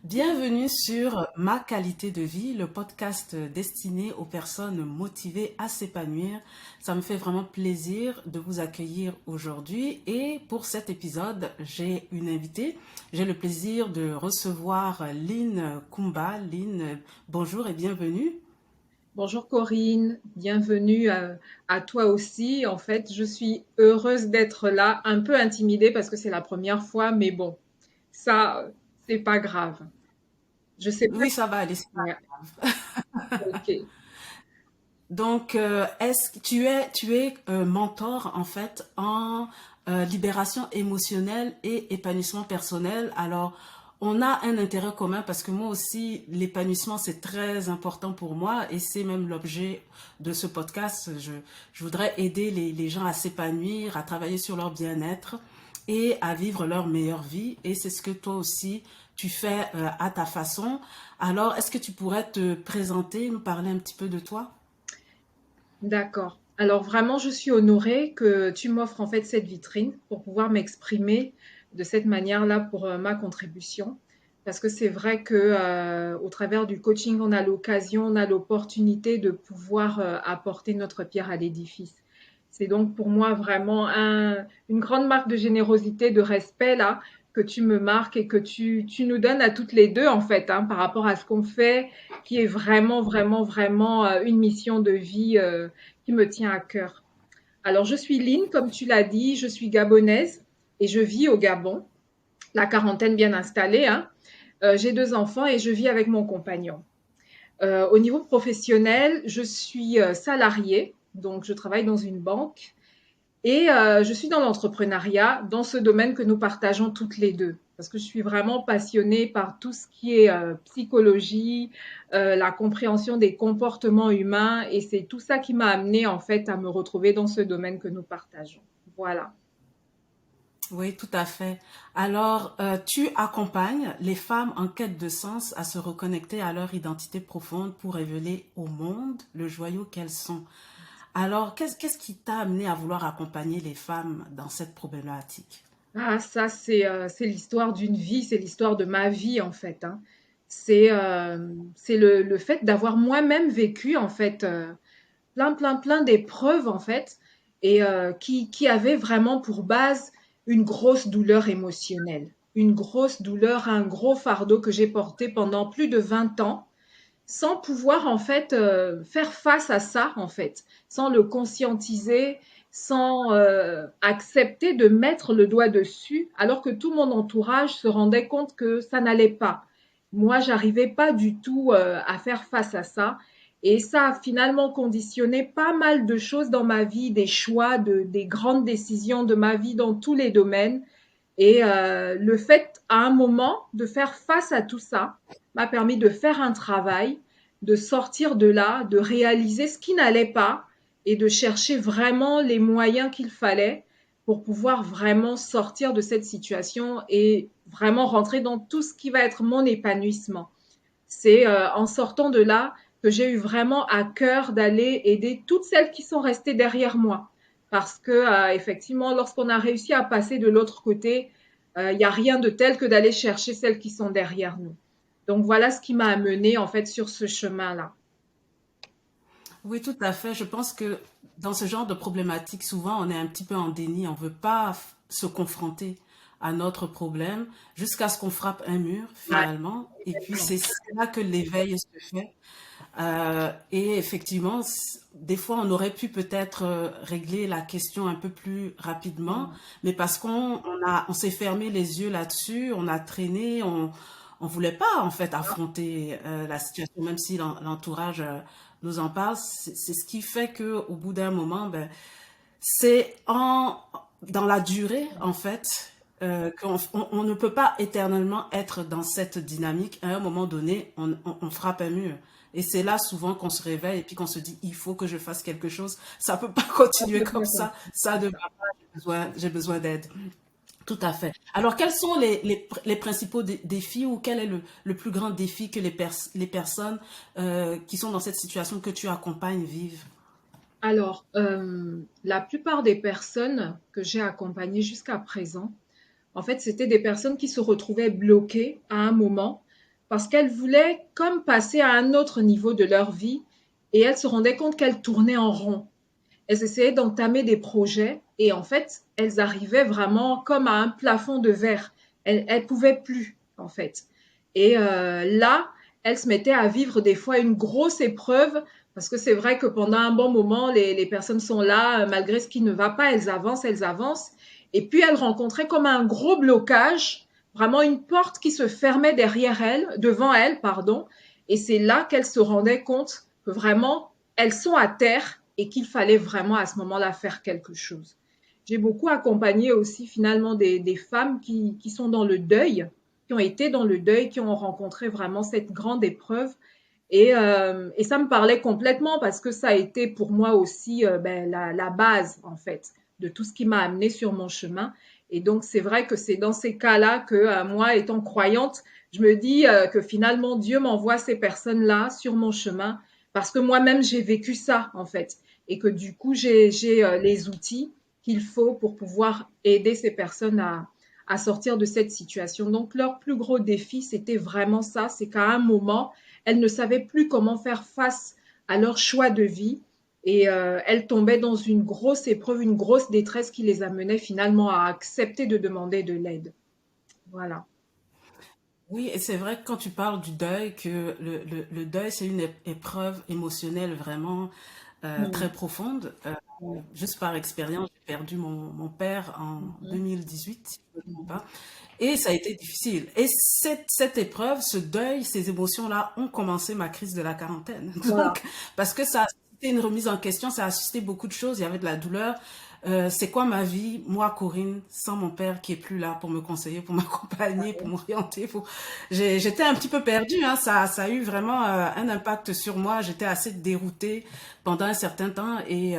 Bienvenue sur Ma qualité de vie, le podcast destiné aux personnes motivées à s'épanouir. Ça me fait vraiment plaisir de vous accueillir aujourd'hui et pour cet épisode, j'ai une invitée. J'ai le plaisir de recevoir Lynn Kumba. Lynn, bonjour et bienvenue. Bonjour Corinne, bienvenue à toi aussi. En fait, je suis heureuse d'être là, un peu intimidée parce que c'est la première fois, mais bon, ça, c'est pas grave. Je sais pas. Oui, ça va aller. Ouais, ok. Donc, est-ce que tu es mentor en fait en libération émotionnelle et épanouissement personnel. Alors, on a un intérêt commun parce que moi aussi, l'épanouissement, c'est très important pour moi et c'est même l'objet de ce podcast. Je voudrais aider les gens à s'épanouir, à travailler sur leur bien-être et à vivre leur meilleure vie. Et c'est ce que toi aussi, tu fais à ta façon. Alors, est-ce que tu pourrais te présenter, nous parler un petit peu de toi? D'accord. Alors vraiment, je suis honorée que tu m'offres en fait cette vitrine pour pouvoir m'exprimer de cette manière-là pour ma contribution. Parce que c'est vrai que au travers du coaching, on a l'occasion, on a l'opportunité de pouvoir apporter notre pierre à l'édifice. C'est donc pour moi vraiment une grande marque de générosité, de respect là que tu me marques et que tu nous donnes à toutes les deux en fait, hein, par rapport à ce qu'on fait, qui est vraiment, vraiment, vraiment une mission de vie qui me tient à cœur. Alors, je suis Lynn, comme tu l'as dit, je suis gabonaise et je vis au Gabon, la quarantaine bien installée, hein. J'ai deux enfants et je vis avec mon compagnon. Au niveau professionnel, je suis salariée, donc je travaille dans une banque et je suis dans l'entrepreneuriat, dans ce domaine que nous partageons toutes les deux. Parce que je suis vraiment passionnée par tout ce qui est psychologie, la compréhension des comportements humains, et c'est tout ça qui m'a amenée en fait à me retrouver dans ce domaine que nous partageons. Voilà. Oui, tout à fait. Alors, tu accompagnes les femmes en quête de sens à se reconnecter à leur identité profonde pour révéler au monde le joyau qu'elles sont. Alors, qu'est-ce qui t'a amené à vouloir accompagner les femmes dans cette problématique? Ah, ça, c'est l'histoire d'une vie, c'est l'histoire de ma vie, en fait, hein. C'est le fait d'avoir moi-même vécu, en fait, plein, plein, plein d'épreuves, en fait, et qui avaient vraiment pour base une grosse douleur émotionnelle, une grosse douleur, un gros fardeau que j'ai porté pendant plus de 20 ans sans pouvoir en fait faire face à ça en fait, sans le conscientiser, sans accepter de mettre le doigt dessus, alors que tout mon entourage se rendait compte que ça n'allait pas. Moi, j'arrivais pas du tout à faire face à ça. Et ça a finalement conditionné pas mal de choses dans ma vie, des choix, des grandes décisions de ma vie dans tous les domaines. Et le fait, à un moment, de faire face à tout ça m'a permis de faire un travail, de sortir de là, de réaliser ce qui n'allait pas et de chercher vraiment les moyens qu'il fallait pour pouvoir vraiment sortir de cette situation et vraiment rentrer dans tout ce qui va être mon épanouissement. C'est en sortant de là que j'ai eu vraiment à cœur d'aller aider toutes celles qui sont restées derrière moi. Parce que effectivement, lorsqu'on a réussi à passer de l'autre côté, il n'y a rien de tel que d'aller chercher celles qui sont derrière nous. Donc voilà ce qui m'a amené en fait sur ce chemin-là. Oui, tout à fait. Je pense que dans ce genre de problématique, souvent, on est un petit peu en déni. On ne veut pas se confronter à notre problème jusqu'à ce qu'on frappe un mur, Ouais, finalement. Et puis, c'est là que l'éveil se fait. Et effectivement, des fois, on aurait pu peut-être régler la question un peu plus rapidement, exactement. mais parce on s'est fermé les yeux là-dessus, on a traîné, on voulait pas en fait affronter la situation, même si l'entourage nous en parle. C'est ce qui fait que au bout d'un moment, ben, c'est dans la durée, en fait, on ne peut pas éternellement être dans cette dynamique. À un moment donné, on frappe un mur. Et c'est là souvent qu'on se réveille et puis qu'on se dit, il faut que je fasse quelque chose. Ça peut pas continuer comme Complètement ça. compris, Ça c'est ne va ça. pas. J'ai besoin d'aide. Tout à fait. Alors, quels sont les principaux défis ou quel est le plus grand défi que les personnes qui sont dans cette situation que tu accompagnes vivent? Alors, la plupart des personnes que j'ai accompagnées jusqu'à présent, en fait, c'était des personnes qui se retrouvaient bloquées à un moment parce qu'elles voulaient comme passer à un autre niveau de leur vie et elles se rendaient compte qu'elles tournaient en rond. Elles essayaient d'entamer des projets et en fait, elles arrivaient vraiment comme à un plafond de verre. Elles pouvaient plus, en fait. Et là, elles se mettaient à vivre des fois une grosse épreuve parce que c'est vrai que pendant un bon moment, les personnes sont là, malgré ce qui ne va pas, elles avancent, elles avancent. Et puis, elles rencontraient comme un gros blocage, vraiment une porte qui se fermait derrière elles, devant elles, pardon. Et c'est là qu'elles se rendaient compte que vraiment, elles sont à terre et qu'il fallait vraiment à ce moment-là faire quelque chose. J'ai beaucoup accompagné aussi finalement des femmes qui sont dans le deuil, qui ont été dans le deuil, qui ont rencontré vraiment cette grande épreuve. Et ça me parlait complètement parce que ça a été pour moi aussi la base en fait de tout ce qui m'a amené sur mon chemin. Et donc c'est vrai que c'est dans ces cas-là que moi, étant croyante, je me dis que finalement Dieu m'envoie ces personnes-là sur mon chemin parce que moi-même j'ai vécu ça en fait et que du coup j'ai les outils qu'il faut pour pouvoir aider ces personnes à sortir de cette situation. Donc leur plus gros défi, c'était vraiment ça, c'est qu'à un moment, elles ne savaient plus comment faire face à leur choix de vie et elles tombaient dans une grosse épreuve, une grosse détresse qui les amenait finalement à accepter de demander de l'aide. Voilà. Oui, et c'est vrai que quand tu parles du deuil, que le deuil, c'est une épreuve émotionnelle vraiment très Mm, profonde. mm, Juste par expérience, j'ai perdu mon père en mhm, 2018, si je ne me trompe mhm. pas. Et ça a été difficile. Et cette épreuve, ce deuil, ces émotions-là ont commencé ma crise de la quarantaine. Voilà. Donc, parce que ça a suscité une remise en question, ça a suscité beaucoup de choses. Il y avait de la douleur. C'est quoi ma vie, moi, Corinne, sans mon père qui est plus là pour me conseiller, pour m'accompagner, pour m'orienter. J'étais un petit peu perdue, hein. Ça a eu vraiment un impact sur moi. J'étais assez déroutée pendant un certain temps. Et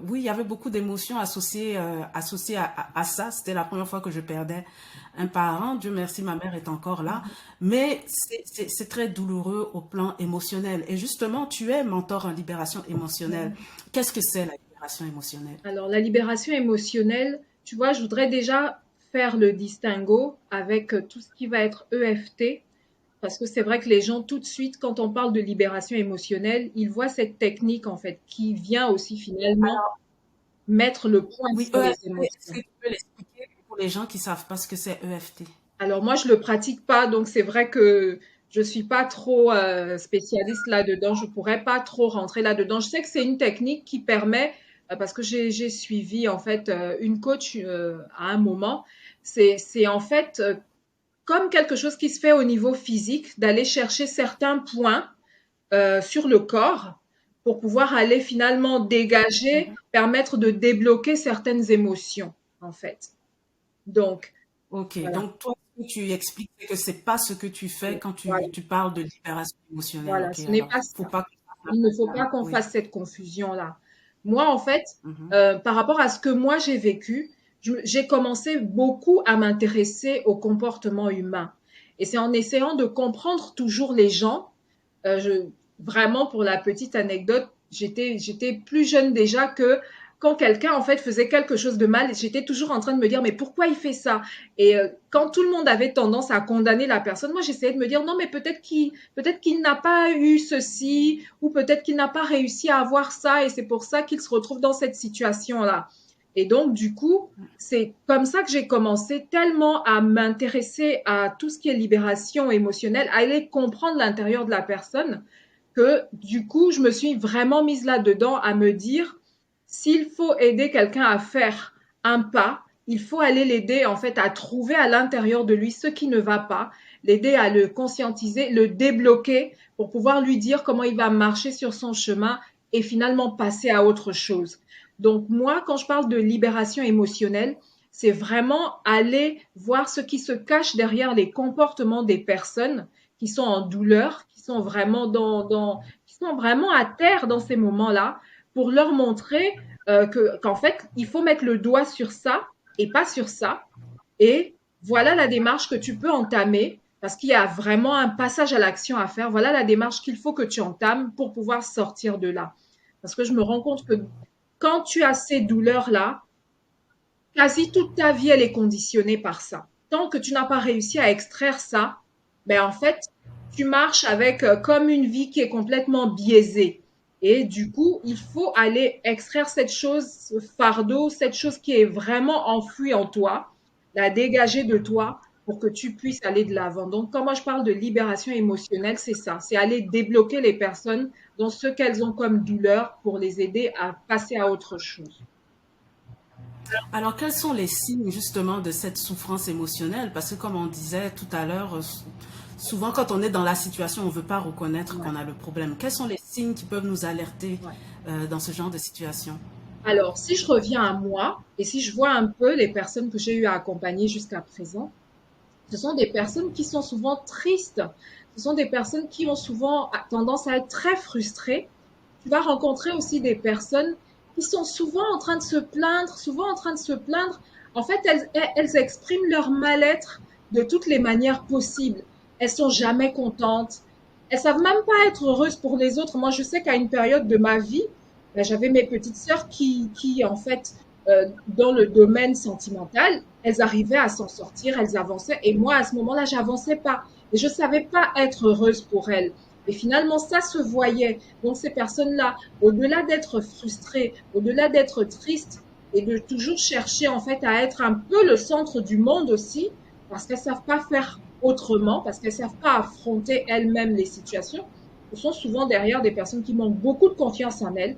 oui, il y avait beaucoup d'émotions associées à ça. C'était la première fois que je perdais un parent. Dieu merci, ma mère est encore là. Mais c'est très douloureux au plan émotionnel. Et justement, tu es mentor en libération émotionnelle. Qu'est-ce que c'est la libération émotionnelle? Alors, la libération émotionnelle, tu vois, je voudrais déjà faire le distinguo avec tout ce qui va être EFT, parce que c'est vrai que les gens, tout de suite, quand on parle de libération émotionnelle, ils voient cette technique, en fait, qui vient aussi finalement mettre le point Oui, sur les EFT, est-ce émotions. que tu peux l'expliquer pour les gens qui savent pas ce que c'est EFT? Alors moi, je le pratique pas, donc c'est vrai que je suis pas trop spécialiste là-dedans. Je pourrais pas trop rentrer là-dedans. Je sais que c'est une technique qui permet, parce que j'ai suivi en fait une coach à un moment. C'est en fait comme quelque chose qui se fait au niveau physique, d'aller chercher certains points sur le corps pour pouvoir aller finalement dégager, Mhm. permettre de débloquer certaines émotions en fait. Donc Ok, voilà. donc toi, ce que tu expliques, c'est que c'est pas ce que tu fais quand Voilà. tu parles de libération émotionnelle. Voilà, Ok, ce n'est alors, pas faut ça. pas que je fasse Il ne faut pas l'amalgame. qu'on Oui. fasse cette confusion-là. Moi, en fait, Mhm. par rapport à ce que moi j'ai vécu, j'ai commencé beaucoup à m'intéresser au comportement humain. Et c'est en essayant de comprendre toujours les gens. Vraiment, pour la petite anecdote, j'étais plus jeune déjà que quand quelqu'un en fait faisait quelque chose de mal, j'étais toujours en train de me dire mais pourquoi il fait ça? Et quand tout le monde avait tendance à condamner la personne, moi j'essayais de me dire non mais peut-être qu'il n'a pas eu ceci ou peut-être qu'il n'a pas réussi à avoir ça et c'est pour ça qu'il se retrouve dans cette situation-là. Et donc du coup, c'est comme ça que j'ai commencé tellement à m'intéresser à tout ce qui est libération émotionnelle, à aller comprendre l'intérieur de la personne, que du coup, je me suis vraiment mise là-dedans à me dire, s'il faut aider quelqu'un à faire un pas, il faut aller l'aider en fait à trouver à l'intérieur de lui ce qui ne va pas, l'aider à le conscientiser, le débloquer pour pouvoir lui dire comment il va marcher sur son chemin et finalement passer à autre chose. Donc moi, quand je parle de libération émotionnelle, c'est vraiment aller voir ce qui se cache derrière les comportements des personnes qui sont en douleur, qui sont vraiment qui sont vraiment à terre dans ces moments-là, pour leur montrer qu'en fait, il faut mettre le doigt sur ça et pas sur ça. Et voilà la démarche que tu peux entamer parce qu'il y a vraiment un passage à l'action à faire. Voilà la démarche qu'il faut que tu entames pour pouvoir sortir de là. Parce que je me rends compte que quand tu as ces douleurs-là, quasi toute ta vie, elle est conditionnée par ça. Tant que tu n'as pas réussi à extraire ça, ben en fait, tu marches avec comme une vie qui est complètement biaisée. Et du coup, il faut aller extraire cette chose, ce fardeau, cette chose qui est vraiment enfouie en toi, la dégager de toi pour que tu puisses aller de l'avant. Donc, quand moi je parle de libération émotionnelle, c'est ça, c'est aller débloquer les personnes dans ce qu'elles ont comme douleur pour les aider à passer à autre chose. Alors, quels sont les signes justement de cette souffrance émotionnelle? Parce que comme on disait tout à l'heure, souvent quand on est dans la situation, on ne veut pas reconnaître Ouais, qu'on a le problème. Quels sont les signes qui peuvent nous alerter ouais. dans ce genre de situation? Alors, si je reviens à moi et si je vois un peu les personnes que j'ai eu à accompagner jusqu'à présent, ce sont des personnes qui sont souvent tristes. Ce sont des personnes qui ont souvent tendance à être très frustrées. Tu vas rencontrer aussi des personnes qui sont souvent en train de se plaindre, souvent en train de se plaindre. En fait, elles expriment leur mal-être de toutes les manières possibles. Elles sont jamais contentes. Elles savent même pas être heureuses pour les autres. Moi, je sais qu'à une période de ma vie, ben, j'avais mes petites sœurs qui en fait, dans le domaine sentimental, elles arrivaient à s'en sortir, elles avançaient. Et moi, à ce moment-là, j'avançais pas. Et je savais pas être heureuse pour elles. Et finalement, ça se voyait. Donc, ces personnes-là, au-delà d'être frustrées, au-delà d'être tristes et de toujours chercher, en fait, à être un peu le centre du monde aussi, parce qu'elles savent pas faire autrement, parce qu'elles savent pas affronter elles-mêmes les situations, ce sont souvent derrière des personnes qui manquent beaucoup de confiance en elles,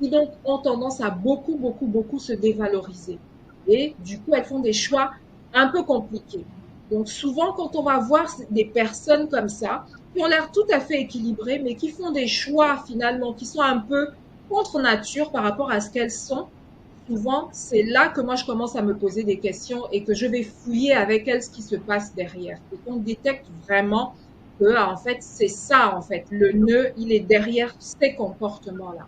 qui donc ont tendance à beaucoup, beaucoup, beaucoup se dévaloriser. Et du coup, elles font des choix un peu compliqués. Donc souvent, quand on va voir des personnes comme ça, qui ont l'air tout à fait équilibrées, mais qui font des choix finalement qui sont un peu contre nature par rapport à ce qu'elles sont, souvent, c'est là que moi je commence à me poser des questions et que je vais fouiller avec elles ce qui se passe derrière. Et qu'on détecte vraiment que, en fait, c'est ça, en fait. Le nœud, il est derrière ces comportements-là.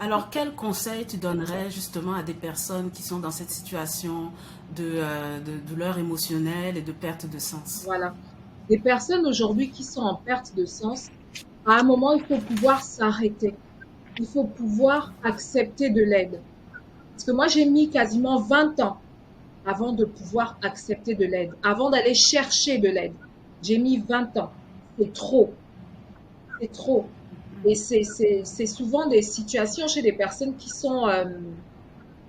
Alors, quel conseil tu donnerais justement à des personnes qui sont dans cette situation de douleur émotionnelle et de perte de sens? Voilà. Des personnes aujourd'hui qui sont en perte de sens, à un moment, il faut pouvoir s'arrêter. Il faut pouvoir accepter de l'aide. Parce que moi, j'ai mis quasiment 20 ans avant de pouvoir accepter de l'aide, avant d'aller chercher de l'aide. J'ai mis 20 ans. C'est trop. C'est trop. Et c'est souvent des situations chez des personnes qui sont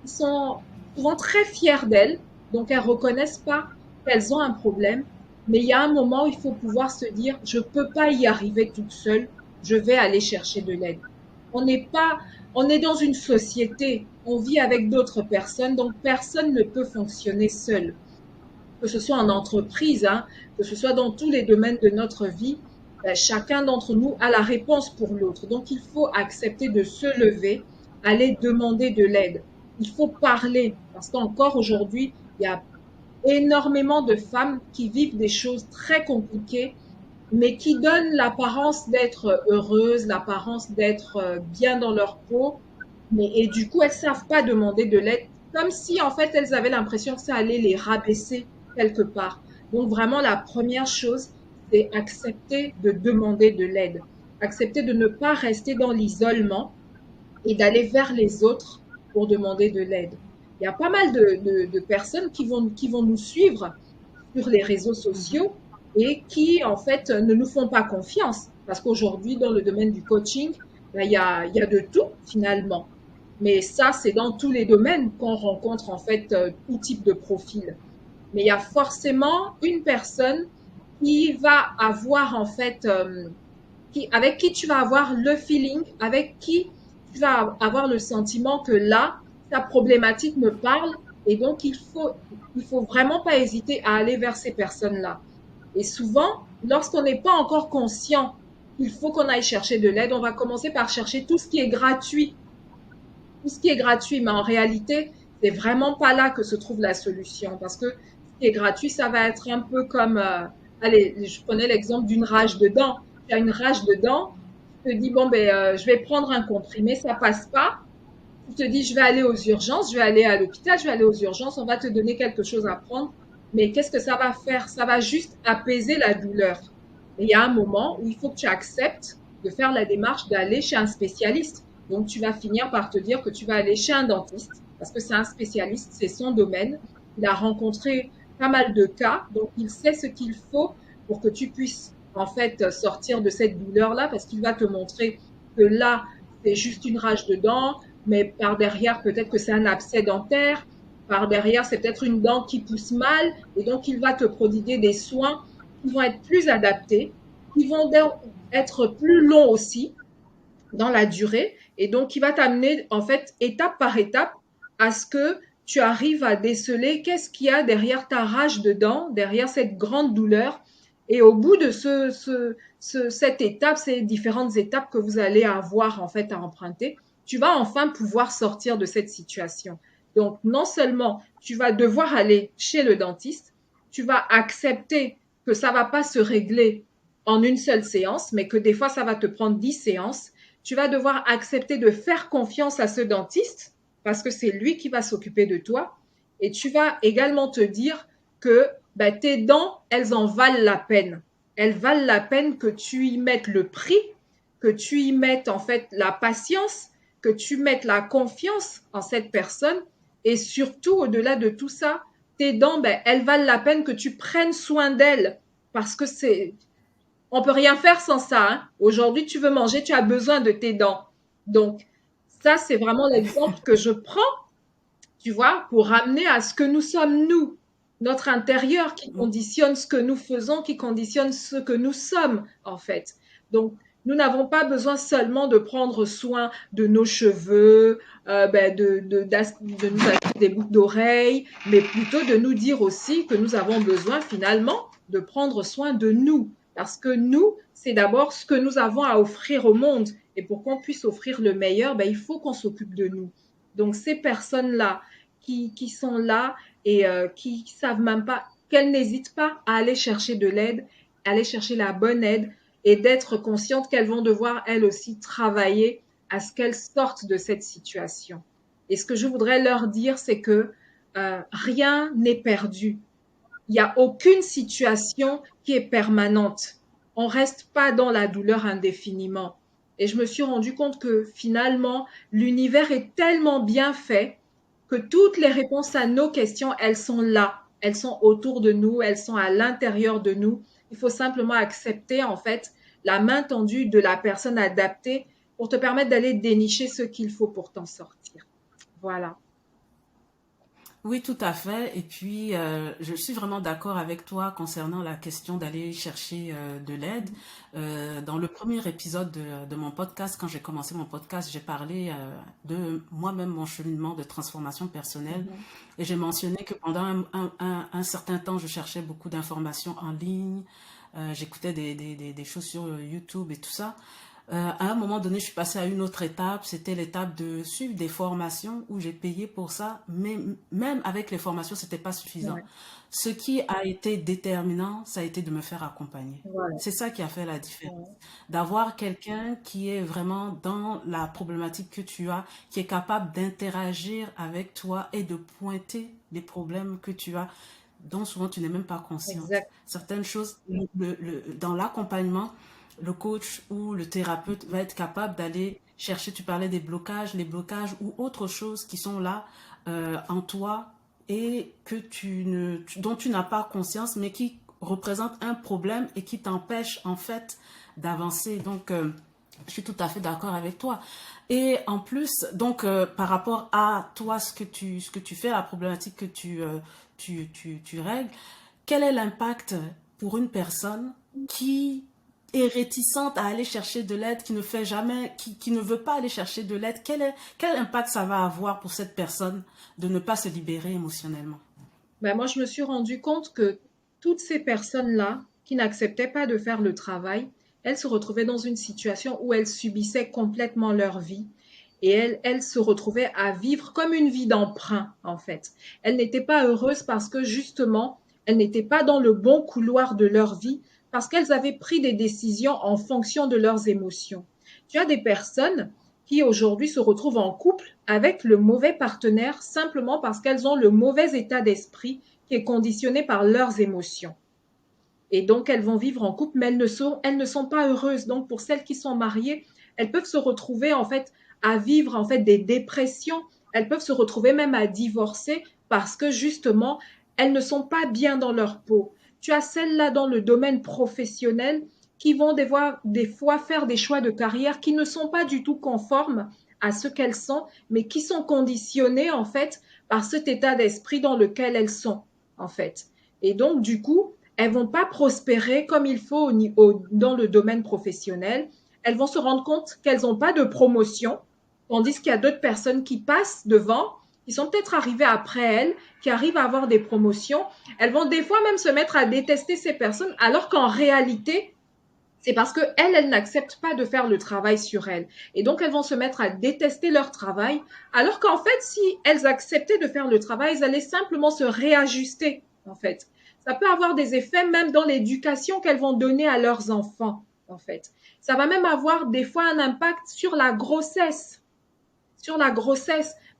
souvent très fières d'elles, donc elles reconnaissent pas qu'elles ont un problème, mais il y a un moment où il faut pouvoir se dire, je peux pas y arriver toute seule, je vais aller chercher de l'aide. On n'est pas, on est dans une société, on vit avec d'autres personnes, donc personne ne peut fonctionner seul. Que ce soit en entreprise, hein, que ce soit dans tous les domaines de notre vie, ben, chacun d'entre nous a la réponse pour l'autre. Donc il faut accepter de se lever, aller demander de l'aide. Il faut parler, parce qu'encore aujourd'hui, il y a énormément de femmes qui vivent des choses très compliquées, mais qui donnent l'apparence d'être heureuses, l'apparence d'être bien dans leur peau, mais et du coup elles savent pas demander de l'aide, comme si en fait elles avaient l'impression que ça allait les rabaisser quelque part. Donc vraiment la première chose, c'est accepter de demander de l'aide, accepter de ne pas rester dans l'isolement et d'aller vers les autres pour demander de l'aide. Il y a pas mal de personnes qui vont nous suivre sur les réseaux sociaux et qui, en fait, ne nous font pas confiance. Parce qu'aujourd'hui, dans le domaine du coaching, ben, il y a de tout, finalement. Mais ça, c'est dans tous les domaines qu'on rencontre, en fait, tout type de profil. Mais il y a forcément une personne qui va avoir, en fait, avec qui tu vas avoir le feeling, avec qui tu vas avoir le sentiment que là, ta problématique me parle et donc il faut vraiment pas hésiter à aller vers ces personnes-là. Et souvent, lorsqu'on n'est pas encore conscient qu'il faut qu'on aille chercher de l'aide, on va commencer par chercher tout ce qui est gratuit, tout ce qui est gratuit, mais en réalité, c'est vraiment pas là que se trouve la solution parce que ce qui est gratuit, ça va être un peu comme, allez, je prenais l'exemple d'une rage de dents. Tu as une rage de dents, tu te dis, bon, ben, je vais prendre un comprimé, ça passe pas. Tu te dis, je vais aller aux urgences, je vais aller à l'hôpital, je vais aller aux urgences, on va te donner quelque chose à prendre. Mais qu'est-ce que ça va faire? Ça va juste apaiser la douleur. Mais il y a un moment où il faut que tu acceptes de faire la démarche d'aller chez un spécialiste. Donc, tu vas finir par te dire que tu vas aller chez un dentiste parce que c'est un spécialiste, c'est son domaine. Il a rencontré pas mal de cas, donc il sait ce qu'il faut pour que tu puisses en fait sortir de cette douleur-là, parce qu'il va te montrer que là, c'est juste une rage de dents, mais par derrière, peut-être que c'est un abcès dentaire, par derrière, c'est peut-être une dent qui pousse mal, et donc il va te prodiguer des soins qui vont être plus adaptés, qui vont être plus longs aussi dans la durée, et donc qui va t'amener en fait étape par étape à ce que tu arrives à déceler qu'est-ce qu'il y a derrière ta rage de dents, derrière cette grande douleur. Et au bout de cette étape, ces différentes étapes que vous allez avoir en fait à emprunter, tu vas enfin pouvoir sortir de cette situation. Donc, non seulement tu vas devoir aller chez le dentiste, tu vas accepter que ça va pas se régler en une seule séance, mais que des fois, ça va te prendre 10 séances. Tu vas devoir accepter de faire confiance à ce dentiste parce que c'est lui qui va s'occuper de toi. Et tu vas également te dire que bah, tes dents, elles en valent la peine. Elles valent la peine que tu y mettes le prix, que tu y mettes en fait la patience, que tu mettes la confiance en cette personne. Et surtout, au-delà de tout ça, tes dents, ben, elles valent la peine que tu prennes soin d'elles. Parce que on peut rien faire sans ça. Hein. Aujourd'hui, tu veux manger, tu as besoin de tes dents. Donc, ça, c'est vraiment l'exemple que je prends, tu vois, pour ramener à ce que nous sommes nous. Notre intérieur qui conditionne ce que nous faisons, qui conditionne ce que nous sommes, en fait. Donc, nous n'avons pas besoin seulement de prendre soin de nos cheveux, de nous acheter des boucles d'oreilles, mais plutôt de nous dire aussi que nous avons besoin finalement de prendre soin de nous. Parce que nous, c'est d'abord ce que nous avons à offrir au monde. Et pour qu'on puisse offrir le meilleur, ben, il faut qu'on s'occupe de nous. Donc ces personnes-là qui sont là et qui savent même pas, qu'elles n'hésitent pas à aller chercher de l'aide, aller chercher la bonne aide et d'être conscientes qu'elles vont devoir elles aussi travailler à ce qu'elles sortent de cette situation. Et ce que je voudrais leur dire, c'est que rien n'est perdu. Il n'y a aucune situation qui est permanente. On ne reste pas dans la douleur indéfiniment. Et je me suis rendu compte que finalement, l'univers est tellement bien fait que toutes les réponses à nos questions, elles sont là. Elles sont autour de nous, elles sont à l'intérieur de nous. Il faut simplement accepter en fait la main tendue de la personne adaptée pour te permettre d'aller dénicher ce qu'il faut pour t'en sortir. Voilà. Oui, tout à fait. Et puis, je suis vraiment d'accord avec toi concernant la question d'aller chercher de l'aide. Dans le premier épisode de mon podcast, quand j'ai commencé mon podcast, j'ai parlé de moi-même, mon cheminement de transformation personnelle. Mhm. Et j'ai mentionné que pendant un certain temps, je cherchais beaucoup d'informations en ligne. J'écoutais des choses sur YouTube et tout ça. À un moment donné, je suis passée à une autre étape. C'était l'étape de suivre des formations où j'ai payé pour ça. Mais même avec les formations, c'était pas suffisant. Ouais. Ce qui a été déterminant, ça a été de me faire accompagner. Voilà. C'est ça qui a fait la différence. Ouais. D'avoir quelqu'un qui est vraiment dans la problématique que tu as, qui est capable d'interagir avec toi et de pointer les problèmes que tu as, dont souvent tu n'es même pas consciente. Exact. Certaines choses, dans l'accompagnement, le coach ou le thérapeute va être capable d'aller chercher, tu parlais des blocages, les blocages ou autres choses qui sont là en toi et que dont tu n'as pas conscience, mais qui représentent un problème et qui t'empêchent en fait d'avancer. Donc, je suis tout à fait d'accord avec toi. Et en plus, donc, par rapport à toi, ce que tu fais, la problématique que tu règles, quel est l'impact pour une personne qui est réticente à aller chercher de l'aide, qui ne fait jamais, qui ne veut pas aller chercher de l'aide? Quel impact ça va avoir pour cette personne de ne pas se libérer émotionnellement? Ben, moi, je me suis rendu compte que toutes ces personnes-là qui n'acceptaient pas de faire le travail, elles se retrouvaient dans une situation où elles subissaient complètement leur vie et elles se retrouvaient à vivre comme une vie d'emprunt, en fait. Elles n'étaient pas heureuses parce que justement, elles n'étaient pas dans le bon couloir de leur vie parce qu'elles avaient pris des décisions en fonction de leurs émotions. Tu as des personnes qui aujourd'hui se retrouvent en couple avec le mauvais partenaire simplement parce qu'elles ont le mauvais état d'esprit qui est conditionné par leurs émotions. Et donc, elles vont vivre en couple, mais elles ne sont pas heureuses. Donc, pour celles qui sont mariées, elles peuvent se retrouver en fait à vivre en fait des dépressions. Elles peuvent se retrouver même à divorcer parce que justement, elles ne sont pas bien dans leur peau. Tu as celles-là dans le domaine professionnel qui vont des fois faire des choix de carrière qui ne sont pas du tout conformes à ce qu'elles sont, mais qui sont conditionnées en fait par cet état d'esprit dans lequel elles sont en fait. Et donc du coup, elles vont pas prospérer comme il faut dans le domaine professionnel. Elles vont se rendre compte qu'elles n'ont pas de promotion, tandis qu'il y a d'autres personnes qui passent devant, qui sont peut-être arrivées après elles, qui arrivent à avoir des promotions. Elles vont des fois même se mettre à détester ces personnes, alors qu'en réalité, c'est parce qu'elles n'acceptent pas de faire le travail sur elles. Et donc, elles vont se mettre à détester leur travail, alors qu'en fait, si elles acceptaient de faire le travail, elles allaient simplement se réajuster, en fait. Ça peut avoir des effets même dans l'éducation qu'elles vont donner à leurs enfants, en fait. Ça va même avoir des fois un impact sur la grossesse,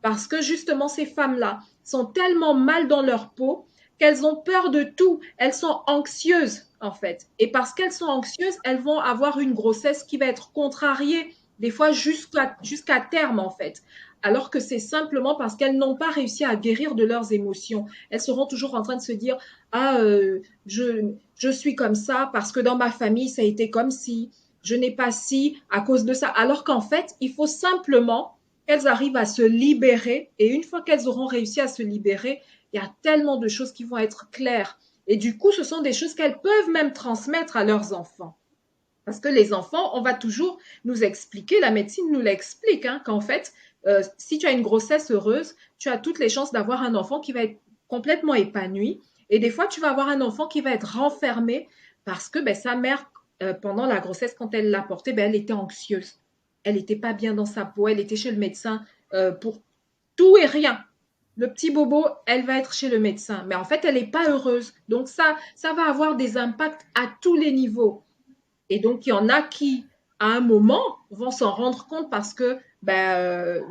parce que justement ces femmes-là sont tellement mal dans leur peau qu'elles ont peur de tout, elles sont anxieuses en fait. Et parce qu'elles sont anxieuses, elles vont avoir une grossesse qui va être contrariée, des fois jusqu'à terme en fait. Alors que c'est simplement parce qu'elles n'ont pas réussi à guérir de leurs émotions. Elles seront toujours en train de se dire ah je suis comme ça parce que dans ma famille ça a été comme si, je n'ai pas si à cause de ça. Alors qu'en fait il faut simplement qu'elles arrivent à se libérer. Et une fois qu'elles auront réussi à se libérer, il y a tellement de choses qui vont être claires. Et du coup, ce sont des choses qu'elles peuvent même transmettre à leurs enfants. Parce que les enfants, on va toujours nous expliquer, la médecine nous l'explique, hein, qu'en fait, si tu as une grossesse heureuse, tu as toutes les chances d'avoir un enfant qui va être complètement épanoui. Et des fois, tu vas avoir un enfant qui va être renfermé parce que ben, sa mère, pendant la grossesse, quand elle l'a porté, ben, elle était anxieuse. Elle n'était pas bien dans sa peau, elle était chez le médecin pour tout et rien. Le petit bobo, elle va être chez le médecin, mais en fait, elle n'est pas heureuse. Donc ça va avoir des impacts à tous les niveaux. Et donc, il y en a qui, à un moment, vont s'en rendre compte parce que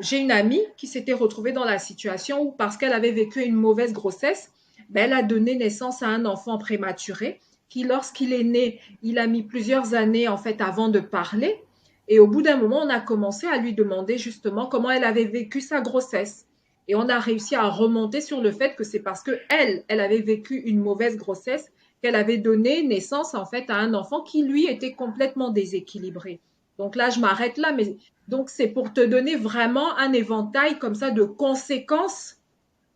j'ai une amie qui s'était retrouvée dans la situation où, parce qu'elle avait vécu une mauvaise grossesse, ben, elle a donné naissance à un enfant prématuré qui, lorsqu'il est né, il a mis plusieurs années en fait avant de parler. Et au bout d'un moment, on a commencé à lui demander justement comment elle avait vécu sa grossesse. Et on a réussi à remonter sur le fait que c'est parce que elle avait vécu une mauvaise grossesse qu'elle avait donné naissance en fait à un enfant qui lui était complètement déséquilibré. Donc là, je m'arrête là, mais donc c'est pour te donner vraiment un éventail comme ça de conséquences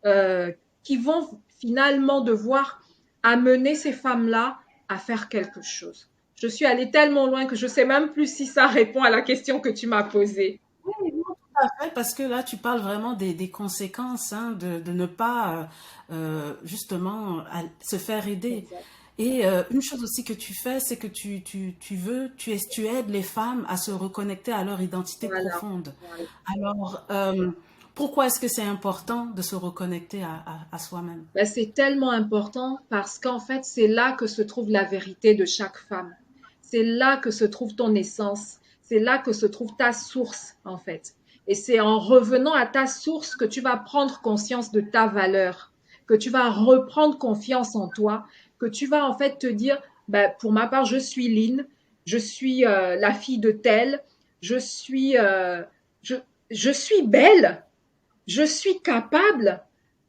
euh, qui vont finalement devoir amener ces femmes-là à faire quelque chose. Je suis allée tellement loin que je ne sais même plus si ça répond à la question que tu m'as posée. Oui, non, tout à fait, parce que là, tu parles vraiment des conséquences, hein, de ne pas justement se faire aider. Exact. Et une chose aussi que tu fais, c'est que tu aides les femmes à se reconnecter à leur identité Voilà. profonde. Voilà. Alors, pourquoi est-ce que c'est important de se reconnecter à soi-même? Ben, c'est tellement important parce qu'en fait, c'est là que se trouve la vérité de chaque femme. C'est là que se trouve ton essence. C'est là que se trouve ta source, en fait. Et c'est en revenant à ta source que tu vas prendre conscience de ta valeur, que tu vas reprendre confiance en toi, que tu vas en fait te dire, ben, pour ma part, je suis Lynn, je suis la fille de telle, je suis, je, je suis belle, je suis capable,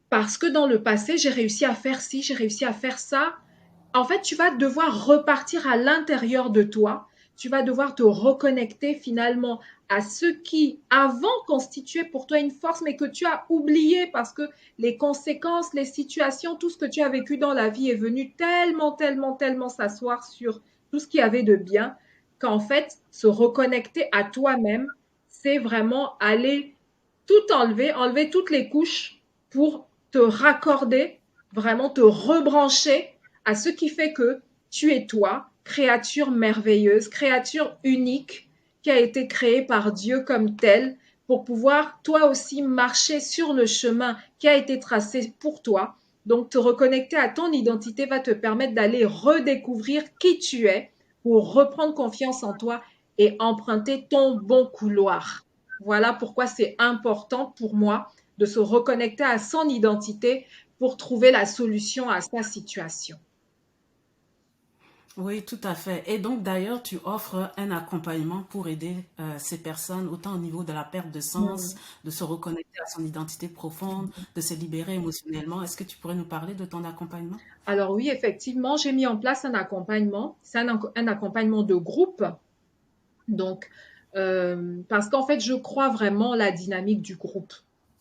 parce que dans le passé, j'ai réussi à faire ci, j'ai réussi à faire ça. En fait, tu vas devoir repartir à l'intérieur de toi. Tu vas devoir te reconnecter finalement à ce qui avant constituait pour toi une force, mais que tu as oublié parce que les conséquences, les situations, tout ce que tu as vécu dans la vie est venu tellement, tellement, tellement s'asseoir sur tout ce qu'il y avait de bien, qu'en fait, se reconnecter à toi-même, c'est vraiment aller tout enlever, enlever toutes les couches pour te raccorder, vraiment te rebrancher à ce qui fait que tu es toi, créature merveilleuse, créature unique qui a été créée par Dieu comme telle pour pouvoir toi aussi marcher sur le chemin qui a été tracé pour toi. Donc te reconnecter à ton identité va te permettre d'aller redécouvrir qui tu es pour reprendre confiance en toi et emprunter ton bon couloir. Voilà pourquoi c'est important pour moi de se reconnecter à son identité pour trouver la solution à sa situation. Oui, tout à fait. Et donc, d'ailleurs, tu offres un accompagnement pour aider ces personnes, autant au niveau de la perte de sens, Mm. de se reconnecter à son identité profonde, de se libérer émotionnellement. Est-ce que tu pourrais nous parler de ton accompagnement? Alors oui, effectivement, j'ai mis en place un accompagnement. C'est un accompagnement de groupe. Donc, parce qu'en fait, je crois vraiment en la dynamique du groupe.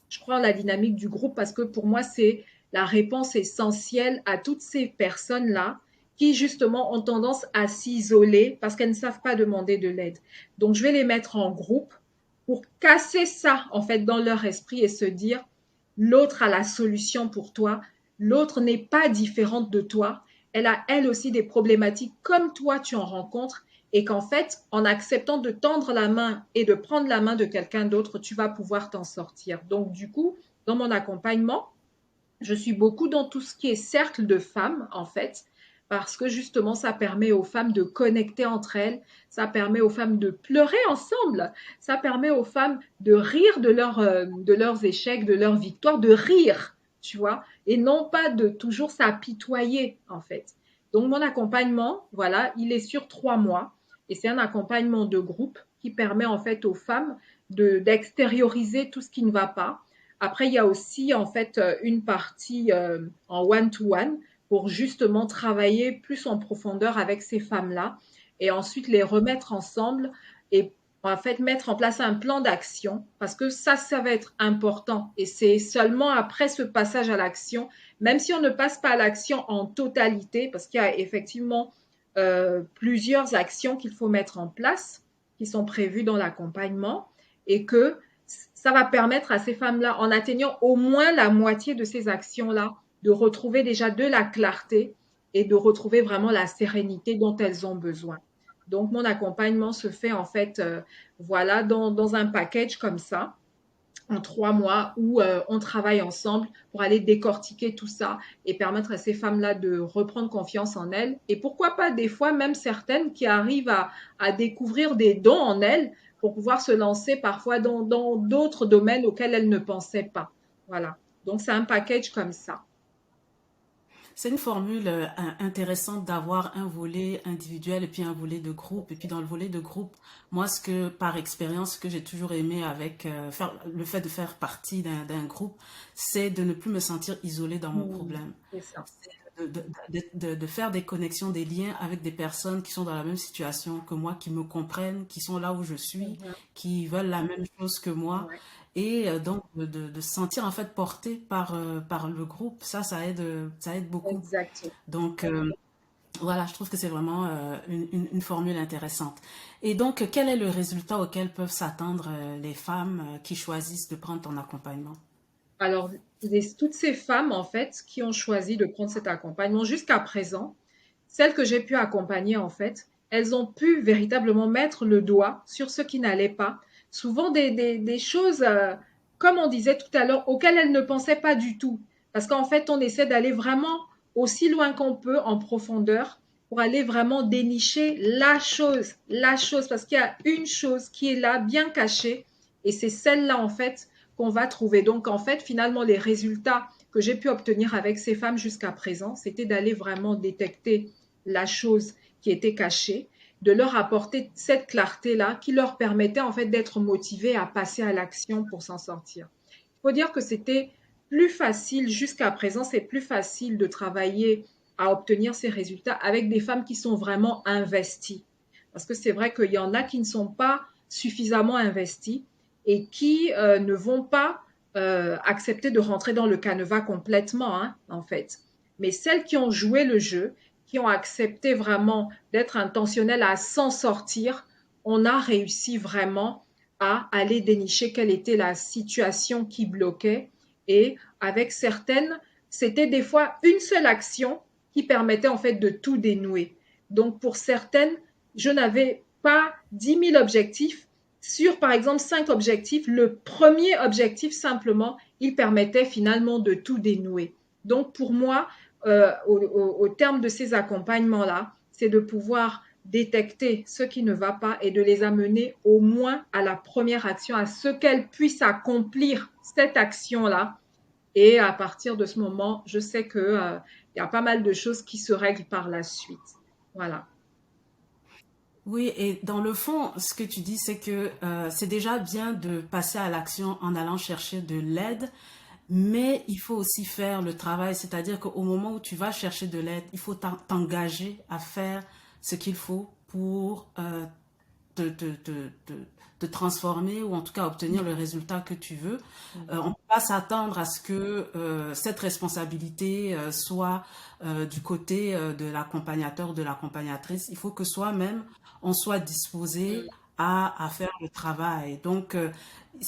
Je crois en la dynamique du groupe parce que pour moi, c'est la réponse essentielle à toutes ces personnes-là qui, justement, ont tendance à s'isoler parce qu'elles ne savent pas demander de l'aide. Donc, je vais les mettre en groupe pour casser ça, en fait, dans leur esprit et se dire, l'autre a la solution pour toi, l'autre n'est pas différente de toi, elle a elle aussi des problématiques comme toi tu en rencontres et qu'en fait, en acceptant de tendre la main et de prendre la main de quelqu'un d'autre, tu vas pouvoir t'en sortir. Donc, du coup, dans mon accompagnement, je suis beaucoup dans tout ce qui est cercle de femmes, en fait, parce que justement, ça permet aux femmes de connecter entre elles, ça permet aux femmes de pleurer ensemble, ça permet aux femmes de rire de leurs échecs, de leurs victoires, de rire, tu vois, et non pas de toujours s'apitoyer, en fait. Donc, mon accompagnement, voilà, il est sur 3 mois et c'est un accompagnement de groupe qui permet en fait aux femmes d'extérioriser tout ce qui ne va pas. Après, il y a aussi en fait une partie en one-to-one pour justement travailler plus en profondeur avec ces femmes-là et ensuite les remettre ensemble et en fait mettre en place un plan d'action parce que ça va être important et c'est seulement après ce passage à l'action, même si on ne passe pas à l'action en totalité, parce qu'il y a effectivement plusieurs actions qu'il faut mettre en place qui sont prévues dans l'accompagnement et que ça va permettre à ces femmes-là, en atteignant au moins la moitié de ces actions-là, de retrouver déjà de la clarté et de retrouver vraiment la sérénité dont elles ont besoin. Donc, mon accompagnement se fait en fait, voilà, dans un package comme ça, en 3 mois, où on travaille ensemble pour aller décortiquer tout ça et permettre à ces femmes-là de reprendre confiance en elles. Et pourquoi pas des fois même certaines qui arrivent à découvrir des dons en elles pour pouvoir se lancer parfois dans d'autres domaines auxquels elles ne pensaient pas. Voilà. Donc c'est un package comme ça. C'est une formule intéressante d'avoir un volet individuel et puis un volet de groupe. Et puis dans le volet de groupe, moi, ce que par expérience, ce que j'ai toujours aimé avec le fait de faire partie d'un groupe, c'est de ne plus me sentir isolée dans mon Mmh, problème. c'est ça. De faire des connexions, des liens avec des personnes qui sont dans la même situation que moi, qui me comprennent, qui sont là où je suis, Mhm. qui veulent la même chose que moi. Ouais, Et donc de se sentir en fait porté par le groupe, ça aide beaucoup. exactement. Donc voilà, je trouve que c'est vraiment une formule intéressante. Et donc, quel est le résultat auquel peuvent s'attendre les femmes qui choisissent de prendre ton accompagnement? Alors, toutes ces femmes, en fait, qui ont choisi de prendre cet accompagnement jusqu'à présent, celles que j'ai pu accompagner, en fait, elles ont pu véritablement mettre le doigt sur ce qui n'allait pas. Souvent des choses, comme on disait tout à l'heure, auxquelles elles ne pensaient pas du tout. Parce qu'en fait, on essaie d'aller vraiment aussi loin qu'on peut en profondeur pour aller vraiment dénicher la chose, parce qu'il y a une chose qui est là, bien cachée, et c'est celle-là, en fait, qu'on va trouver. Donc, en fait, finalement, les résultats que j'ai pu obtenir avec ces femmes jusqu'à présent, c'était d'aller vraiment détecter la chose qui était cachée, de leur apporter cette clarté-là qui leur permettait en fait d'être motivées à passer à l'action pour s'en sortir. Il faut dire que c'était plus facile jusqu'à présent, c'est plus facile de travailler à obtenir ces résultats avec des femmes qui sont vraiment investies. Parce que c'est vrai qu'il y en a qui ne sont pas suffisamment investies et qui ne vont pas accepter de rentrer dans le canevas complètement, hein, en fait. Mais celles qui ont joué le jeu, qui ont accepté vraiment d'être intentionnelles à s'en sortir, on a réussi vraiment à aller dénicher quelle était la situation qui bloquait. Et avec certaines, c'était des fois une seule action qui permettait en fait de tout dénouer. Donc pour certaines, je n'avais pas 10 000 objectifs, sur, par exemple, 5 objectifs, le premier objectif, simplement, il permettait finalement de tout dénouer. Donc, pour moi, au terme de ces accompagnements-là, c'est de pouvoir détecter ce qui ne va pas et de les amener au moins à la première action, à ce qu'elles puissent accomplir cette action-là. Et à partir de ce moment, je sais qu'il y a pas mal de choses qui se règlent par la suite. Voilà. Oui, et dans le fond, ce que tu dis, c'est que c'est déjà bien de passer à l'action en allant chercher de l'aide, mais il faut aussi faire le travail, c'est-à-dire qu'au moment où tu vas chercher de l'aide, il faut t'engager à faire ce qu'il faut pour te, te, te, te, te transformer ou en tout cas obtenir le résultat que tu veux. On ne peut pas s'attendre à ce que cette responsabilité soit du côté de l'accompagnateur ou de l'accompagnatrice. Il faut que soi-même, on soit disposé à faire le travail. Donc,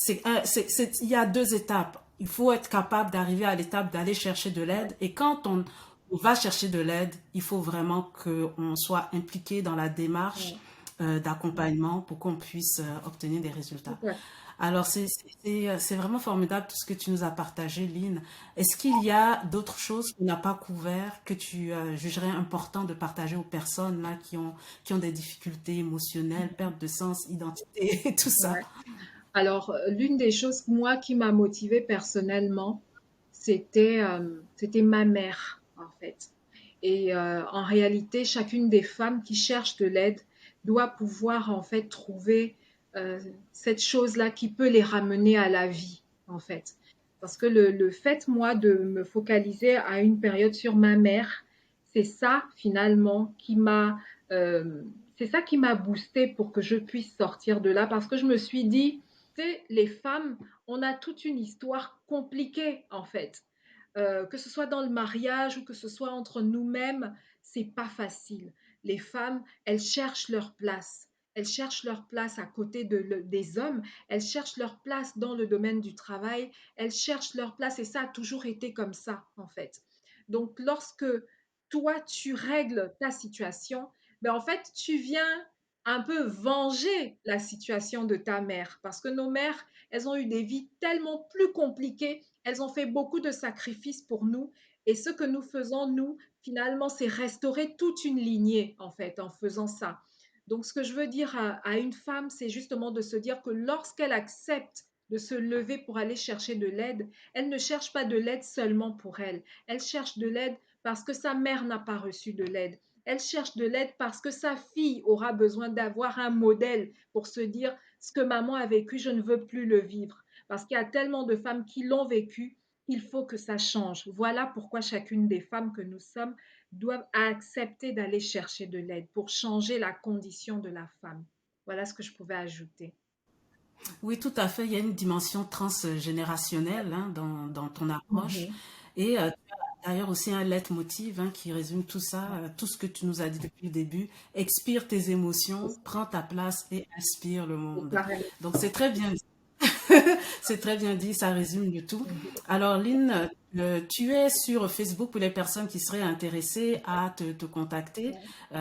il y a deux étapes. Il faut être capable d'arriver à l'étape d'aller chercher de l'aide. Et quand on va chercher de l'aide, il faut vraiment qu'on soit impliqué dans la démarche Ouais. d'accompagnement pour qu'on puisse obtenir des résultats. Tout à fait. Alors, c'est vraiment formidable tout ce que tu nous as partagé, Lynn. Est-ce qu'il y a d'autres choses qu'on n'a pas couvert que tu jugerais important de partager aux personnes là, qui ont des difficultés émotionnelles, perte de sens, identité et tout ça? Ouais. Alors, l'une des choses, moi, qui m'a motivée personnellement, c'était ma mère, en fait. Et en réalité, chacune des femmes qui cherchent de l'aide doit pouvoir, en fait, trouver euh, cette chose-là qui peut les ramener à la vie, en fait. Parce que le fait, moi, de me focaliser à une période sur ma mère, c'est ça, finalement, euh, c'est ça qui m'a boostée pour que je puisse sortir de là. Parce que je me suis dit, tu sais, les femmes, on a toute une histoire compliquée, en fait. Que ce soit dans le mariage ou que ce soit entre nous-mêmes, c'est pas facile. Les femmes, elles cherchent leur place. Elles cherchent leur place à côté des hommes. Elles cherchent leur place dans le domaine du travail. Elles cherchent leur place et ça a toujours été comme ça, en fait. Donc, lorsque toi, tu règles ta situation, ben, en fait, tu viens un peu venger la situation de ta mère parce que nos mères, elles ont eu des vies tellement plus compliquées, elles ont fait beaucoup de sacrifices pour nous et ce que nous faisons, nous, finalement, c'est restaurer toute une lignée, en fait, en faisant ça. Donc, ce que je veux dire à une femme, c'est justement de se dire que lorsqu'elle accepte de se lever pour aller chercher de l'aide, elle ne cherche pas de l'aide seulement pour elle. Elle cherche de l'aide parce que sa mère n'a pas reçu de l'aide. Elle cherche de l'aide parce que sa fille aura besoin d'avoir un modèle pour se dire ce que maman a vécu, je ne veux plus le vivre. Parce qu'il y a tellement de femmes qui l'ont vécu, il faut que ça change. Voilà pourquoi chacune des femmes que nous sommes doivent accepter d'aller chercher de l'aide pour changer la condition de la femme. Voilà ce que je pouvais ajouter. Oui, tout à fait. Il y a une dimension transgénérationnelle hein, dans ton approche. Mhm. Et tu as d'ailleurs aussi un leitmotiv hein, qui résume tout ça, tout ce que tu nous as dit depuis le début. Expire tes émotions, prends ta place et inspire le C'est monde. pareil. Donc c'est très bien dit. C'est très bien dit, ça résume le tout. Alors Lynn, tu es sur Facebook pour les personnes qui seraient intéressées à te contacter. Tu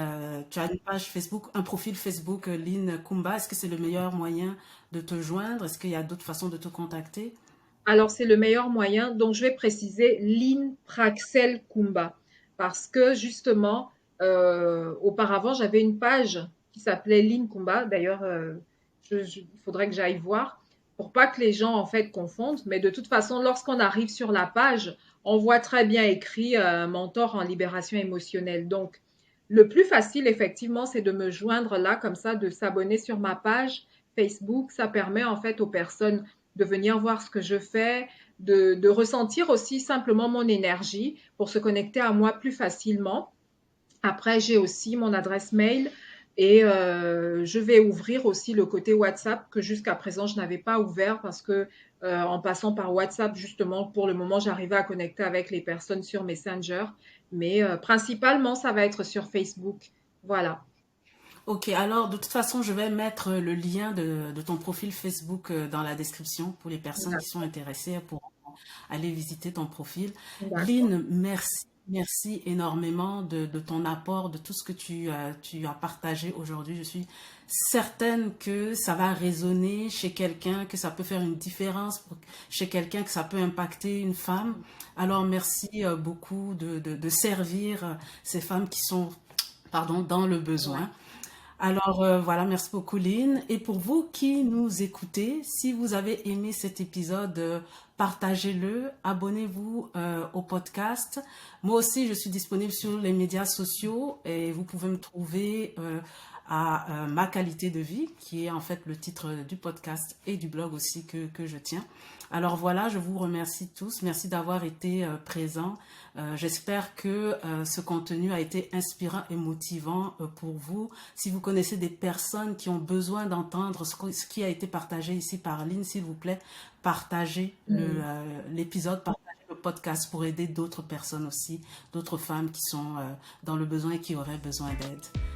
as une page Facebook, un profil Facebook Lynn Kumba. Est-ce que c'est le meilleur moyen de te joindre? Est-ce qu'il y a d'autres façons de te contacter? Alors, c'est le meilleur moyen. Donc, je vais préciser Lynn Praxel Kumba. Parce que, justement, auparavant, j'avais une page qui s'appelait Lynn Kumba. D'ailleurs, il faudrait que j'aille voir pour pas que les gens, en fait, confondent. Mais de toute façon, lorsqu'on arrive sur la page, on voit très bien écrit mentor en libération émotionnelle. Donc, le plus facile, effectivement, c'est de me joindre là, comme ça, de s'abonner sur ma page Facebook. Ça permet, en fait, aux personnes de venir voir ce que je fais, de ressentir aussi simplement mon énergie pour se connecter à moi plus facilement. Après, j'ai aussi mon adresse mail et je vais ouvrir aussi le côté WhatsApp que jusqu'à présent je n'avais pas ouvert parce que en passant par WhatsApp justement pour le moment j'arrivais à connecter avec les personnes sur Messenger, mais principalement ça va être sur Facebook. Voilà. Ok, alors de toute façon, je vais mettre le lien de ton profil Facebook dans la description pour les personnes qui sont D'accord. intéressées pour aller visiter ton profil. D'accord. Lynn, merci. Merci énormément de ton apport, de tout ce que tu as partagé aujourd'hui. Je suis certaine que ça va résonner chez quelqu'un, que ça peut faire une différence chez quelqu'un, que ça peut impacter une femme. Alors merci beaucoup de servir ces femmes qui sont, pardon, dans le Ouais. besoin. Alors voilà, merci beaucoup Lynn. Et pour vous qui nous écoutez, si vous avez aimé cet épisode, partagez-le, abonnez-vous au podcast. Moi aussi, je suis disponible sur les médias sociaux et vous pouvez me trouver à Ma qualité de vie, qui est en fait le titre du podcast et du blog aussi que je tiens. Alors voilà, je vous remercie tous. Merci d'avoir été présents. J'espère que ce contenu a été inspirant et motivant pour vous. Si vous connaissez des personnes qui ont besoin d'entendre ce qui a été partagé ici par Lynn, s'il vous plaît, partagez Mm. l'épisode, partagez le podcast pour aider d'autres personnes aussi, d'autres femmes qui sont dans le besoin et qui auraient besoin d'aide.